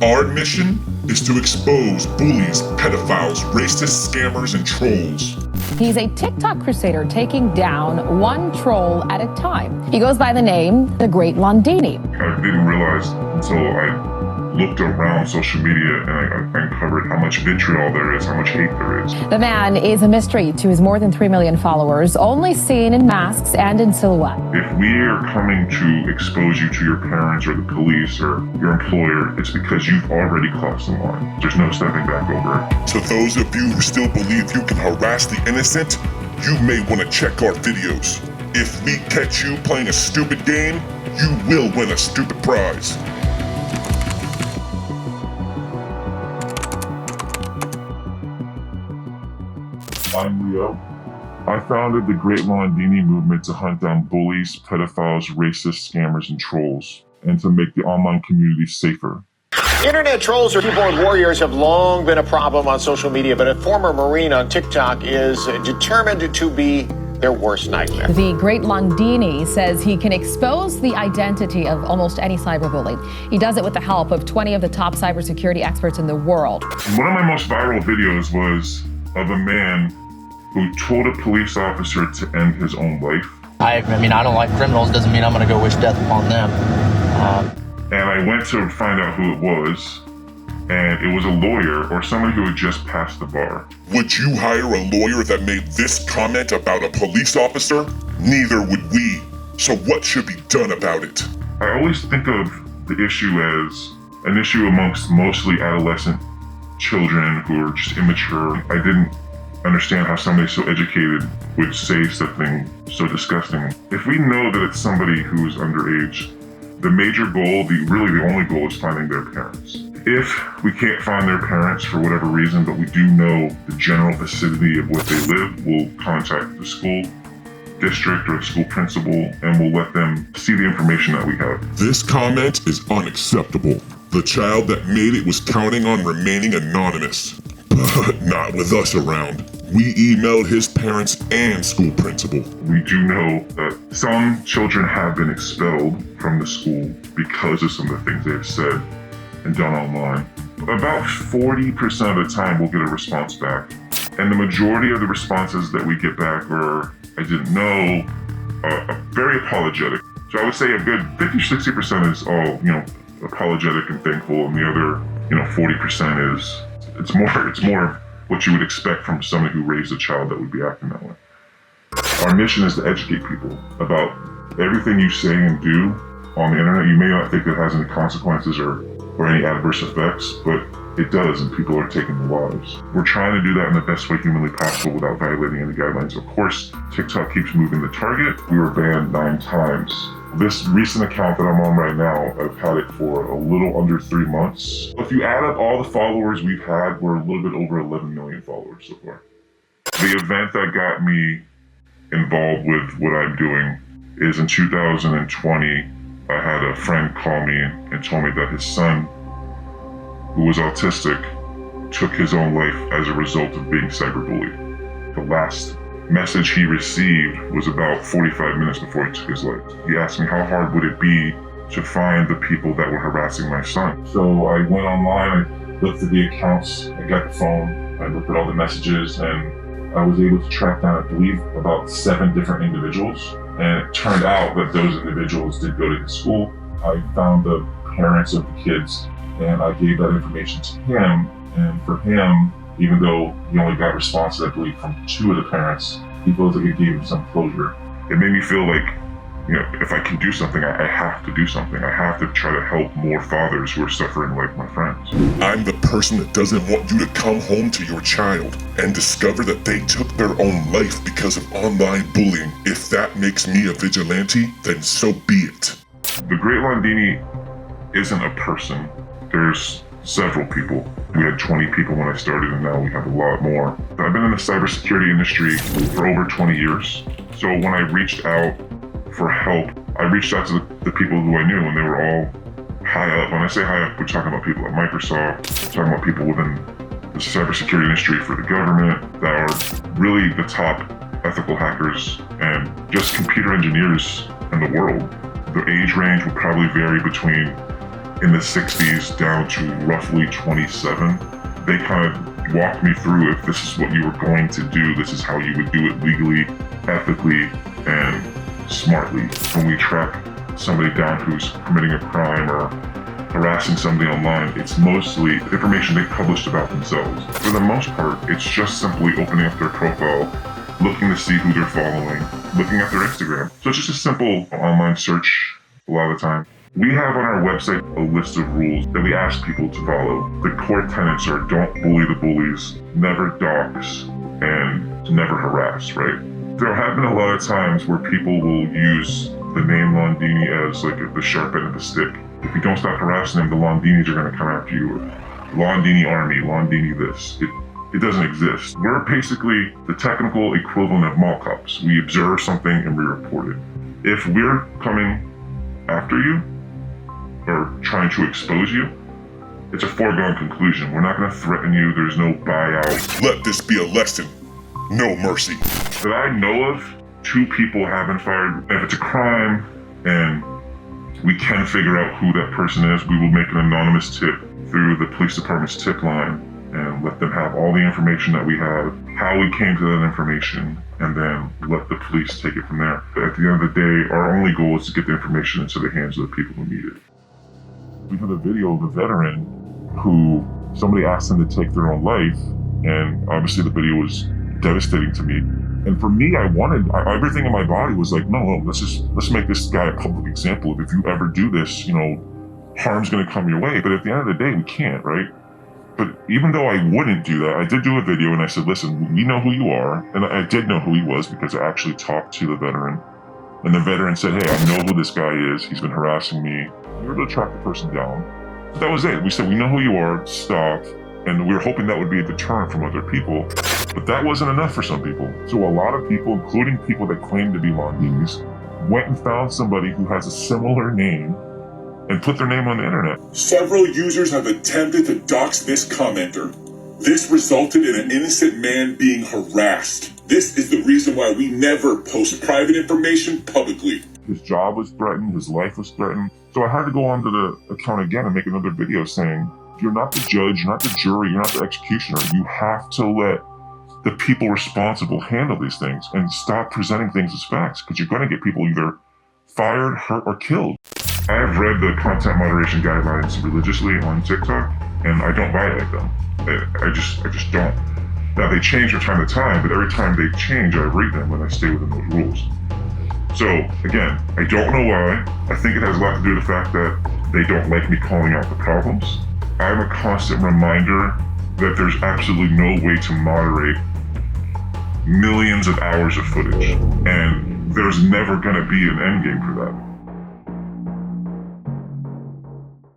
Our mission is to expose bullies, pedophiles, racists, scammers, and trolls. He's a TikTok crusader taking down one troll at a time. He goes by the name The Great Londini. I didn't realize until I looked around social media and I uncovered how much vitriol there is, how much hate there is. The man is a mystery to his more than 3 million followers, only seen in masks and in silhouette. If we are coming to expose you to your parents or the police or your employer, it's because you've already crossed the line. There's no stepping back over it. To those of you who still believe you can harass the innocent, you may want to check our videos. If we catch you playing a stupid game, you will win a stupid prize. I'm Leo. I founded the Great Londini movement to hunt down bullies, pedophiles, racists, scammers, and trolls, and to make the online community safer. Internet trolls or keyboard warriors have long been a problem on social media, but a former Marine on TikTok is determined to be their worst nightmare. The Great Londini says he can expose the identity of almost any cyberbully. He does it with the help of 20 of the top cybersecurity experts in the world. One of my most viral videos was of a man who told a police officer to end his own life. I mean, I don't like criminals, doesn't mean I'm gonna go wish death upon them. And I went to find out who it was, and it was a lawyer or somebody who had just passed the bar. Would you hire a lawyer that made this comment about a police officer? Neither would we. So what should be done about it? I always think of the issue as an issue amongst mostly adolescent children who are just immature. I didn't understand how somebody so educated would say something so disgusting. If we know that it's somebody who is underage, the major goal, really the only goal, is finding their parents. If we can't find their parents for whatever reason, but we do know the general vicinity of where they live, we'll contact the school district or the school principal and we'll let them see the information that we have. This comment is unacceptable. The child that made it was counting on remaining anonymous. But not with us around. We emailed his parents and school principal. We do know that some children have been expelled from the school because of some of the things they've said and done online. About 40% of the time we'll get a response back. And the majority of the responses that we get back are, I didn't know, very apologetic. So I would say a good 50-60% is all, apologetic and thankful, and the other, 40% is it's more what you would expect from somebody who raised a child that would be acting that way. Our mission is to educate people about everything you say and do on the internet. You may not think it has any consequences or any adverse effects, but it does, and people are taking their lives. We're trying to do that in the best way humanly possible without violating any guidelines. Of course, TikTok keeps moving the target. We were banned 9 times. This recent account that I'm on right now, I've had it for a little under 3 months. If you add up all the followers we've had, we're a little bit over 11 million followers so far. The event that got me involved with what I'm doing is in 2020, I had a friend call me and told me that his son, who was autistic, took his own life as a result of being cyberbullied. The last message he received was about 45 minutes before he took his life. He asked me how hard would it be to find the people that were harassing my son. So I went online, I looked at the accounts, I got the phone, I looked at all the messages, and I was able to track down, I believe, about 7 different individuals. And it turned out that those individuals did go to his school. I found the parents of the kids and I gave that information to him. And for him, even though he only got responses, I believe, from 2 of the parents, he feels like it gave him some closure. It made me feel like, if I can do something, I have to do something. I have to try to help more fathers who are suffering like my friends. I'm the person that doesn't want you to come home to your child and discover that they took their own life because of online bullying. If that makes me a vigilante, then so be it. The Great Londini isn't a person. There's several people. We had 20 people when I started, and now we have a lot more. I've been in the cybersecurity industry for over 20 years. So when I reached out for help, I reached out to the people who I knew, and they were all high up. When I say high up, we're talking about people at Microsoft, talking about people within the cybersecurity industry for the government that are really the top ethical hackers and just computer engineers in the world. The age range would probably vary between in the 60s down to roughly 27. They kind of walked me through, if this is what you were going to do, this is how you would do it legally, ethically, and smartly. When we track somebody down who's committing a crime or harassing somebody online, it's mostly information they published about themselves. For the most part, it's just simply opening up their profile, looking to see who they're following, looking at their Instagram. So it's just a simple online search a lot of the time. We have on our website a list of rules that we ask people to follow. The core tenets are don't bully the bullies, never dox, and never harass, right? There have been a lot of times where people will use the name Londini as like the sharp end of the stick. If you don't stop harassing them, the Londinis are going to come after you. Londini army, Londini this. It doesn't exist. We're basically the technical equivalent of mall cops. We observe something and we report it. If we're coming after you or trying to expose you, it's a foregone conclusion. We're not going to threaten you. There's no buyout. Let this be a lesson. No mercy. That I know of, 2 people have been fired. If it's a crime and we can figure out who that person is, we will make an anonymous tip through the police department's tip line and let them have all the information that we have, how we came to that information, and then let the police take it from there. But at the end of the day, our only goal is to get the information into the hands of the people who need it. We have a video of a veteran who somebody asked him to take their own life, and obviously the video was devastating to me. And for me, everything in my body was like, no, let's make this guy a public example of if you ever do this, harm's gonna come your way. But at the end of the day, we can't, right? But even though I wouldn't do that, I did do a video and I said, listen, we know who you are. And I did know who he was because I actually talked to the veteran. And the veteran said, hey, I know who this guy is. He's been harassing me. We were able to track the person down. But that was it. We said, we know who you are, stop. And we were hoping that would be a deterrent from other people. But that wasn't enough for some people. So a lot of people, including people that claim to be Londinis, went and found somebody who has a similar name and put their name on the internet. Several users have attempted to dox this commenter. This resulted in an innocent man being harassed. This is the reason why we never post private information publicly. His job was threatened, his life was threatened. So I had to go onto the account again and make another video saying, you're not the judge, you're not the jury, you're not the executioner. You have to let the people responsible handle these things and stop presenting things as facts, because you're going to get people either fired, hurt, or killed. I have read the content moderation guidelines religiously on TikTok, and I don't violate them. I just don't. Now, they change from time to time, but every time they change, I read them and I stay within those rules. So, again, I don't know why. I think it has a lot to do with the fact that they don't like me calling out the problems. I'm a constant reminder that there's absolutely no way to moderate millions of hours of footage, and there's never going to be an end game for that.